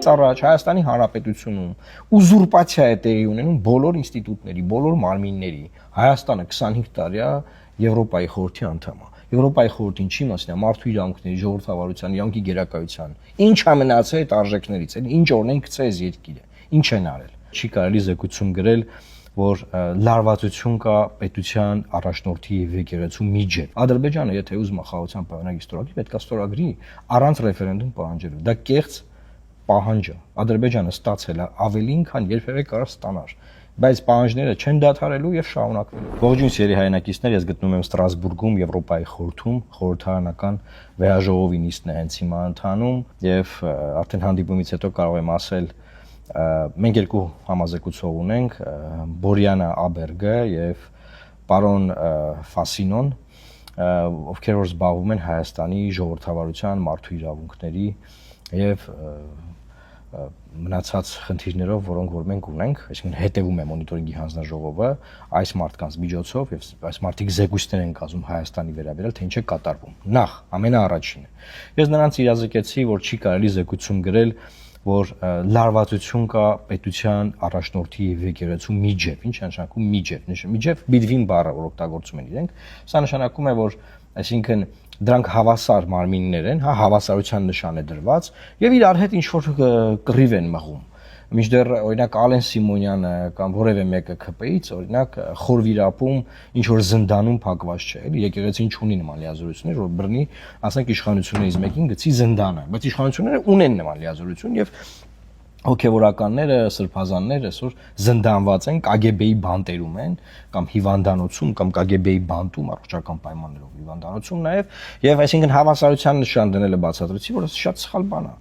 ընտրություններից առաջ Հայաստանի Հանրապետությունում ուզուրպացիա է տեղի ունենում բոլոր ինստիտուտների, բոլոր մարմինների։ Հայաստանը 25 տարի է Եվրոպայի խորհրդի անդամ է։ Եվրոպայի խորհրդին չի մասնա մարդու իրավունքների, ժողովրդավարության, իրավունքի գերակայության։ Ինչ է մնացել այդ արժեքներից, ինչ օրենք գցե այս երկիրը, ինչ են արել։ Չի կարելի զեկույցում գրել, որ լարվածություն կա պետության առաջնորդի եւ եկեղեցու միջև։ Ադրբեջանը, եթե ուզում է խաղաղության պայմանագիր ստորագրի, պետք է ստորագրի առանց ռեֆերենդում պահանջելու։ Դա կեղծ պահանջ է։ Ադրբեջանը ստացել է ավելին, քան երբևէ կարող ստանար։ Բայց պահանջները չեն դադարելու եւ շարունակվելու։ Ողջույն սիրելի հայրենակիցներ, ես գտնվում եմ Ստրասբուրգում, Եվրոպայի խորհրդում, խորհրդարանական վեհաժողովի նիստն է հենց հիմա ընթանում եւ արդեն հանդիպումից հետո կարող եմ ասել, մենք երկու համազեկուցող ունենք, Բորյանը Աբերգը եւ պարոն Ֆասինոն, ովքեր որ զբաղվում են Հայաստանի ժողովրդավարության, մարդու իրավունքների եւ մնացած խնդիրներով, որոնք որ մենք ունենք, այսինքն հետևում է մոնիտորինգի հանձնաժողովը այս մարդկանց միջոցով եւ այս մարդիկ զեկույցներ են կազմում Հայաստանի վերաբերյալ, թե ինչ է կատարվում։ Նախ, ամենաառաջինը, ես նրանց իրազեկեցի, որ չի կարելի զեկույցում գրել, որ լարվածություն կա պետության առաջնորդի եւ եկեղեցու միջև, ինչ է նշանակում միջև բիդվին բառը, որ օգտագործում են իրենք, սա նշանակում է, որ այսինքն դրանք հավասար մարմիններ են, հա, հավասարության նշան է դրված եւ իրար հետ ինչ որ կռիվ են մղում։ Մինչդեռ օրինակ Ալեն Սիմոնյանը կամ որևէ մեկը ԿՊ-ից օրինակ խորվիրապում ինչ որ զնդանում փակված չէ, էլի եկեղեցին չունի նման լիազորություններ, որ բռնի, ասենք իշխանություններից մեկին գցի զնդանը, բայց իշխանությունները ունեն նման լիազորություն եւ հոգեվորականները, սրբազանները այսօր զնդանված են, KGB-ի բանտերում են կամ հիվանդանոցում կամ KGB-ի բանտում առողջական պայմաններով հիվանդանոցում եւ այսինքն հավասարության նշան դնելը բացատրեցի, որ դա շատ սխալ բան է։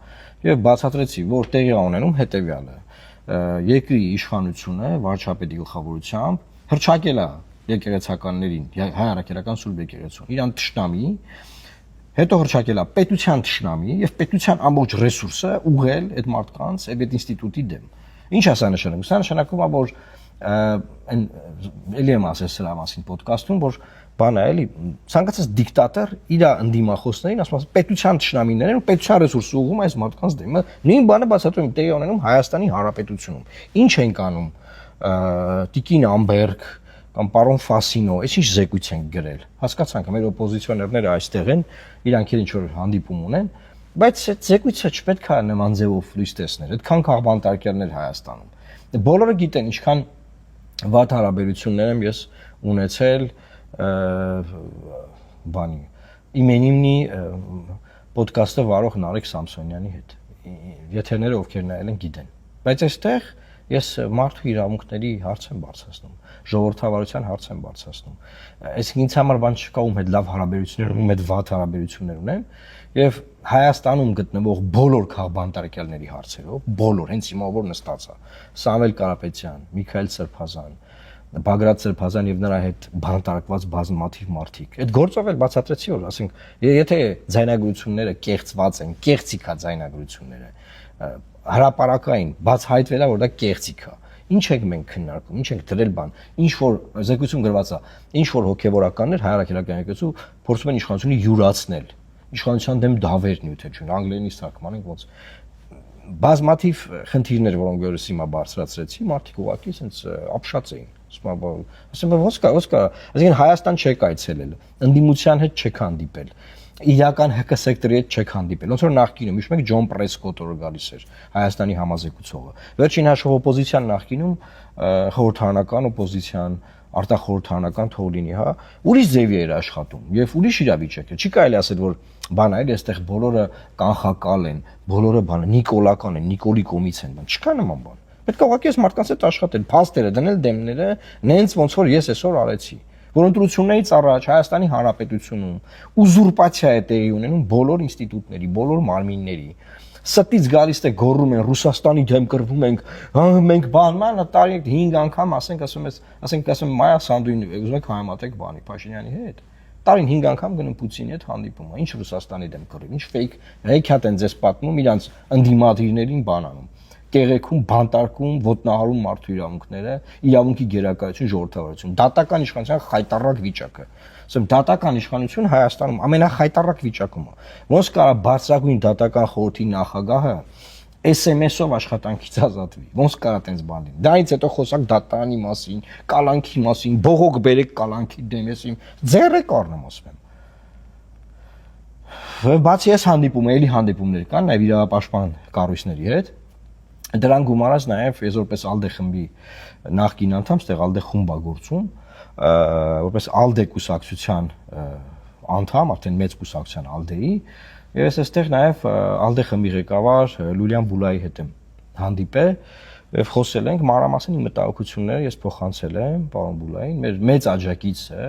Եվ բացատրեցի, որ տեղի ունենում հետեւյալը. երկրի իշխանությունը վարչապետի գլխավորությամբ հրճակել է եկեղեցականներին, հայ առաքելական սուրբ եկեղեցուն, իրան թշնամի, հետո հրճակել է պետության թշնամի եւ պետության ամբողջ ռեսուրսը ուղղել այդ մարդկանց եւ այդ ինստիտուտի դեմ։ Ինչ է սա նշանակում։ Սա նշանակում է, որ էլի եմ ասել սրա մասին ոդկասթում, որ բան է էլի ցանկացած դիկտատոր իր ընդդիմախոսներին ասում է պետության թշնամիներն ու պետության ռեսուրսը ուղղում այս մարդկանց դեմ։ Նույն բանը բացատրում տեղի ունենում Հայաստանի Հանրապետությունում։ Ինչ են կանում Տիկին Ամբերգ կամ պարոն Ֆասինո, այսինչ զեկույց են գրել։ Հասկացանք, մեր օպոզիցիոներները այստեղ են, իրանք ինչ որ հանդիպում ունեն, բայց այդ զեկույցը չպետք է նման ձևով լույս տեսնել։ Այդքան քաղբանտարկյալներ Հայաստանում։ Բոլորը գիտեն ինչքան վատ հարաբերություններ եմ ես ունեցել բանի Իմենիմնի ոդկասթը վարող Նարեկ Սամսոնյանի հետ։ Եթերները ովքեր նայել են գիտեն։ Բայց այստեղ ես մարդու իրավունքների հարց եմ բարձրացնում, ժողովրդավարության հարց եմ բարձրացնում։ Այսինքն ինձ համար բան չկա ում հետ լավ հարաբերություններ, ում հետ վատ հարաբերություններ ունեմ, եւ Հայաստանում գտնվող բոլոր քաղբանտարկյալների հարցերով, բոլոր, հենց հիմա որ նստած է, Սամվել Կարապետյան, Միքայել Սրբազան, Բագրատ Սրբազան եւ նրա հետ բանտարկված բազմաթիվ մարդիկ։ Այդ գործով էլ բացատրեցի, որ ասենք, եթե ձայնագրությունները կեղծված են, կեղծիկ է ձայնագրությունները, հրապարակային բացահայտվել է, որ դա կեղծիկ է։ Ինչ ենք մենք քննարկում, ինչ ենք դրել բան, ինչ որ զեկույցում գրված է, ինչ որ հոգեվորականներ հայ առաքելական եկեղեցու փորձում են իշխանությունը յուրացնել, իշխանության դեմ դավեր նյութել, անգլերենից թարգման ենք ոնց բազմաթիվ խնդիրներ, որոնք ես հիմա բարձրացրեցի, մարդիկ ուղղակի sense ապշած էին։ Ասում եմ ոնց կա, այսինքն Հայաստան չեք այցելել, ընդդիմության հետ չեք հանդիպել, իրական ՀԿ սեկտորի հետ չեք հանդիպել։ Ոնց որ նախկինում, հիշում եք Ջոն Պրեսկոտը որ գալիս էր Հայաստանի համազեկուցողը։ Վերջին հաշվով օպոզիցիան նախկինում խորհրդարանական օպոզիցիան, արտախորհրդարանական թող լինի, հա, ուրիշ ձևի էր աշխատում եւ ուրիշ իրավիճակ է։ Չի կարելի ասել, որ բան այլ այստեղ բոլորը կանխակալ են, բոլորը բանը նիկոլական են, Նիկոլի կոմից են, բան չկա նման բան։ Պետք է ուղղակի այս մարդկանց հետ աշխատել, փաստերը դնել դեմները, նենց ոնց որ ես այսօր արեցի։ Որ ընտրություններից առաջ Հայաստանի Հանրապետությունում ուզուրպացիա է տեղի ունենում բոլոր ինստիտուտների, բոլոր մարմինների։ Ստից գալիս է գոռում են Ռուսաստանի դեմ կռվում ենք, մենք բանման տարի 5 անգամ ասենք Մայա Սանդուին ուզում եք համատեք բանի Փաշինյանի հետ։ Տարին 5 անգամ գնում Պուտինի հետ հանդիպում, ինչ Ռուսաստանի դեմ կռիվ, ինչ ֆեյք հեքիաթ են ձեզ պատմում իրանց ընդդիմադիրներին բանանում։ Կեղեքում, բանտարկում, ոտնահարում մարդու իրավունքները, իրավունքի գերակայություն, ժողովրդավարություն, դատական իշխանության խայտառակ վիճակը։ Ասեմ, դատական իշխանություն Հայաստանում ամենախայտառակ վիճակում է։ Ոնց կարա բարձրագույն դատական խորհրդի նախագահը SMS-ով աշխատանքից ազատվի։ Ոնց կարա տենց բան լինի։ Դրանից հետո խոսակ դատարանի մասին, կալանքի մասին, բողոք բերեք կալանքի դեմ, ես իմ ձեռը կառնեմ ասում եմ։ Բացի այս հանդիպումը, էլի հանդիպումներ կան նաև իրավապաշտպան կառույցների հետ։ Դրան գումարած նաև ես որպես ALDE խմբի նախկին անդամ, ստեղ ALDE խումբ է գործում, որպես ALDE կուսակցության անդամ, արդեն մեծ կուսակցության ALDE-ի, եւ ես այստեղ նաև ALDE խմբի ղեկավար Լուլիան Բուլայի հետ եմ հանդիպել եւ խոսել ենք մանրամասն իմ մտահոգությունները ես փոխանցել եմ պարոն Բուլային, մեր մեծ աջակից է,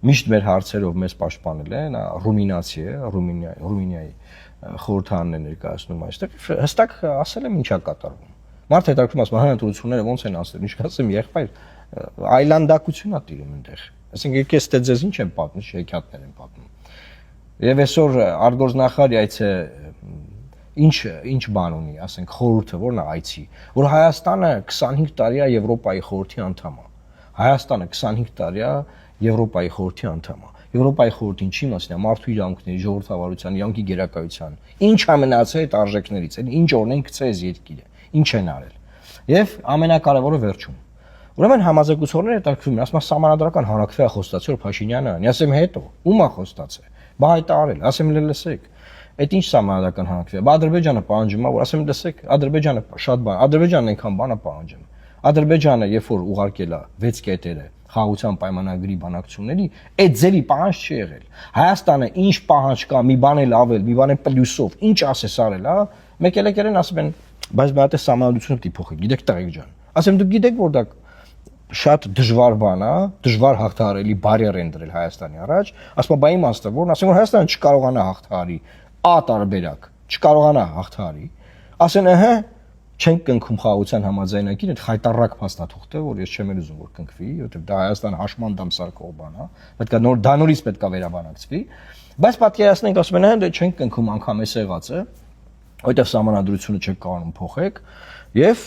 միշտ մեր հարցերով մեզ պաշտպանել է, նա ռումինացի է, Ռումինիայի խորհրդարանն է ներկայացնում այստեղ, հստակ ասել եմ ինչա կատարվում։ Մարդ հետաքրքրում ասում հանրությունները ոնց են ասել, ինչ կասեմ, եղբայր այլանդակություն է տիրում այնտեղ։ Այսինքն եկես դե ձեզ ինչ են պատմում, շեքիաթներ են պատմում։ Եվ այսօր արտգործնախարարի այցը ինչ բան ունի, ասենք խորհուրդը որն է այցի, որ Հայաստանը 25 տարի է Եվրոպայի խորհրդի անդամ է։ Հայաստանը 25 տարի է Եվրոպայի խորհրդի անդամ է։ Եվրոպայի խորհուրդը ինչի մասին է, մարդու իրավունքների, ժողովրդավարության, իրավունքի գերակայության, ինչ է մնացել այդ արժեքներից, ինչ օրենք գցել այս երկիրը, ինչ են արել։ Եվ ամենակարևորը վերջում։ Ուրեմն համազեկուցողները հետաքրքրում են, ասում են սահմանադրական հանրակրվեա խոստացել Փաշինյանը, ասեմ հետո, ում է խոստացել։ Բա հայտարարել, ասեմ լսեք։ Այդ ինչ սահմանադրական հանրակրվեա։ Բա Ադրբեջանը պահանջում է, որ ասեմ լսեք, Ադրբեջանը շատ բան, Ադրբեջանն այնքան բան է պահանջում։ Ադրբեջանը երբ որ ուղարկել է 6 կետերը խաղաղության պայմանագրի բանակցությունների, այդ ձերի պահանջ չի եղել։ Հայաստանը ինչ պահանջ կա, մի բան էլ ավել, մի բան էլ պլյուսով, ինչ ասես արել, հա, մեկ էլ եկել են ասում են, բայց բա դե սահմանադրությունը պիտի փոխի, գիտեք տղեկ ջան։ Ասեմ դուք գիտեք որ դա շատ դժվար բան է, դժվար հաղթահարելի բարիեր են դրել Հայաստանի առաջ, ասում եմ, բա իմաստը որն ասեմ որ Հայաստանը չկարողանա հաղթահարի, տարբերակ, չկարողանա հաղթահարի, ասեն, ըհը, չենք կնքում խաղաղության համաձայնագիրը, այդ խայտառակ փաստաթուղթ է, որ ես չեմ ուզում որ կնքվի, որովհետև դա Հայաստանը հաշմանդամ սարքող բան է, պետքա նոր դա նորից պետքա վերաբանակցվի, բայց պատկերացնենք ասում են, դե չենք կնքում անգամ էս եղածը, որովհետև սահմանադրությունը չեք կարողանում փոխեք, եւ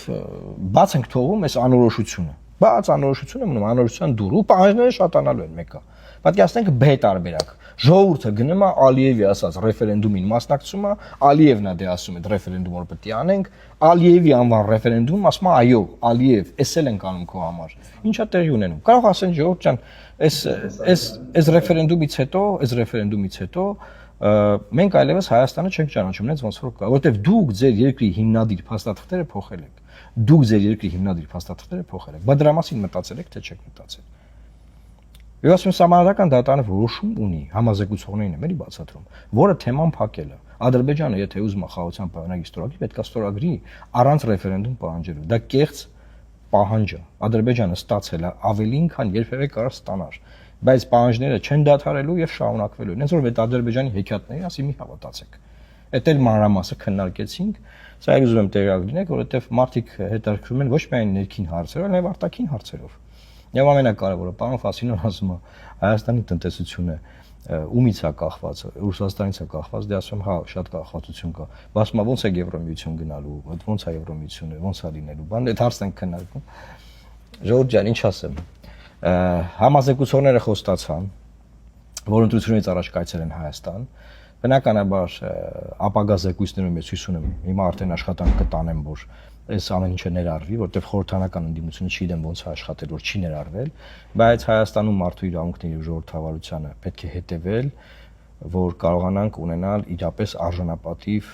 բաց ենք թողում այս անորոշությունը։ Բայց անորոշությունը մնում անորոշության դուր ու պահանջները շատանալու են մեկը։ Պատկերացնենք B տարբերակ։ Ժողովուրդը գնում է Ալիևի ասած ռեֆերենդումին մասնակցում է, Ալիևն է դե ասում է ռեֆերենդում որ պետք է անենք, Ալիևի անվան ռեֆերենդում ասում է այո, Ալիև, էս էլ ենք անում քո համար։ Ինչա տեղի ունենում։ Կարող ասեն ժողովուրդ ջան, այս ռեֆերենդումից հետո մենք այլևս Հայաստանը չենք ճանաչում, նենց ոնց որ կա, որովհետև դուք ձեր երկրի հիմնադիր փաստաթղթերը փոխել եք։ Դուք ձեր երկրի հիմնադիր փաստաթղթերը փոխել եք։ Բայց դրա մասին մտածել եք, թե չեք մտածել։ Եվ ասում եմ սահմանադրական դատարանը որոշում ունի, համազեկուցողներին եմ էլի բացատրում, որը թեման փակել է։ Ադրբեջանը եթե ուզում է խաղաղության պայմանագիր ստորագրի, պետք է ստորագրի առանց ռեֆերենդում պահանջելու։ Դա կեղծ պահանջ է։ Ադրբեջանը ստացել է ավելին, քան երբևէ կարող ստանար։ Բայց պահանջները չեն դադարելու եւ շարունակվելու։ Հենց որ այդ Ադրբեջանի հեքիաթներին ասի մի հավատացեք։ Այդ էլ մանրամասը քննարկեցինք, սա էլ ուզում եմ տեղյակ լինեք, որովհետեւ մարդիկ հետաքրքրում են ոչ միայն ներքին հարցերով, այլև արտաքին հարցերով։ Եվ ամենակարևորը, պարոն Ֆասինոն ասում է, Հայաստանի տնտեսությունը ումից է կախված, Ռուսաստանից է կախված, դե ասում եմ, հա, շատ կախվածություն կա։ Բայց ասում ոնց է Եվրոմիություն գնալու, ոնց է Եվրոմիությունը, ոնց է լինելու, բան, այդ հարցն ենք քննարկում։ Ժողովուրդ ջան, ինչ ասեմ։ Համազեկուցողները խոստացան, որ ընտրությունից առաջ կայցել են Հայաստան։ Բնականաբար ապագա զեկույցներում ես հույս ունեմ, հիմա արդեն աշխատանք կտանեմ, որ այս ամեն ինչը ներառվի, որտեղ խորհրդանական ընդդիմությունը չգիտեմ ոնց է աշխատել, որ չի ներառվել, բայց Հայաստանում մարդու իրավունքների եւ ժողովրդավարությանը պետք է հետեւել, որ կարողանանք ունենալ իրապես արժանապատիվ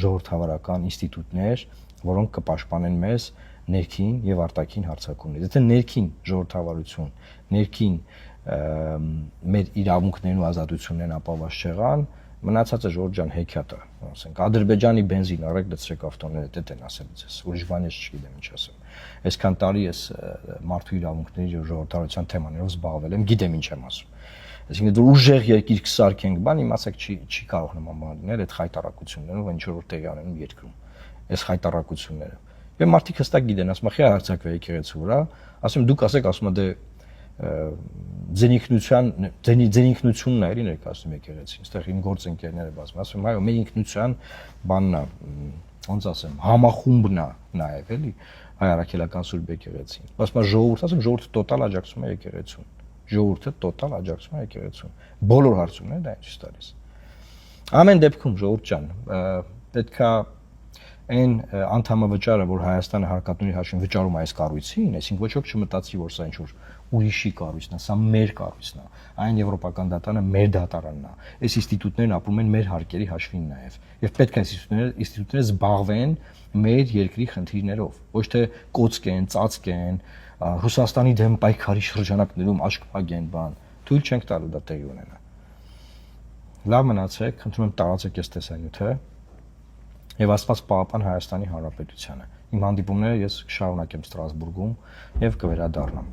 ժողովրդավարական ինստիտուտներ, որոնք կպաշտպանեն մեզ ներքին եւ արտաքին հարձակումներից։ Եթե ներքին ժողովրդավարություն, ներքին մեր իրավունքներն ու ազատություններն ապահովված չեղան, մնացածը ժողովուրդ ջան հեքիաթ է, ասենք Ադրբեջանի բենզին առեք լցրեք ավտոները, դա են ասել ձեզ, ուրիշ բան ես չգիտեմ ինչ ասեմ։ Այսքան տարի ես մարդու իրավունքների եւ ժողովրդավարության թեմաներով զբաղվել եմ, գիտեմ ինչ եմ ասում։ Այսինքն դու ուժեղ երկիր կսարքենք, բան իմացեք չի կարող նման բան լինել այդ խայտարակություններով, ինչ որ տեղի անեն երկրում։ Այս խայտարակությունները։ Եվ մարդիկ հստակ գիտեն, ասում են, հարձակվի եկեղեցու վրա, ասում դուք ասեք, ասում են դե ձենինքնությունն է էլի ներկայացնում եկեղեցին, այստեղ իմ գործընկերները բացում, ասում այո, մեր ինքնության բանն է, ոնց ասեմ, համախումբն է նաև էլի հայ առաքելական Սուրբ եկեղեցին։ Ասում ժողովուրդ, ասում ժողովուրդը տոտալ աջակցում է եկեղեցուն։ Ժողովուրդը տոտալ աջակցում է եկեղեցուն։ Բոլոր հարցումները դա ինչ տալիս։ Ամեն դեպքում ժողովուրդ ջան, պետքա այն անդամավճարը, որ Հայաստանը հարկատուների հաշվին վճարում այս կառույցին, այսինքն ոչ ոք չմտածի, որ սա ինչ-որ ուրիշի կառույցն է, սա մեր կառույցն է, այն Եվրոպական դատարանը մեր դատարանն է, այս ինստիտուտներն ապրում են մեր հարկերի հաշվին նաև, եւ պետք է ինստիտուտները զբաղվեն մեր երկրի խնդիրներով, ոչ թե կոծկեն, ծածկեն, Ռուսաստանի դեմ պայքարի շրջանակներում աչք փակեն, բան, թույլ չենք տալու դա տեղի ունենա։ Լավ մնացեք, խնդրում եմ տարածեք այս տեսանյութը եւ Աստված պահապան Հայաստանի Հանրապետությանը։ Իմ հանդիպումները ես կշարունակեմ Ստրասբուրգում եւ կվերադառնամ։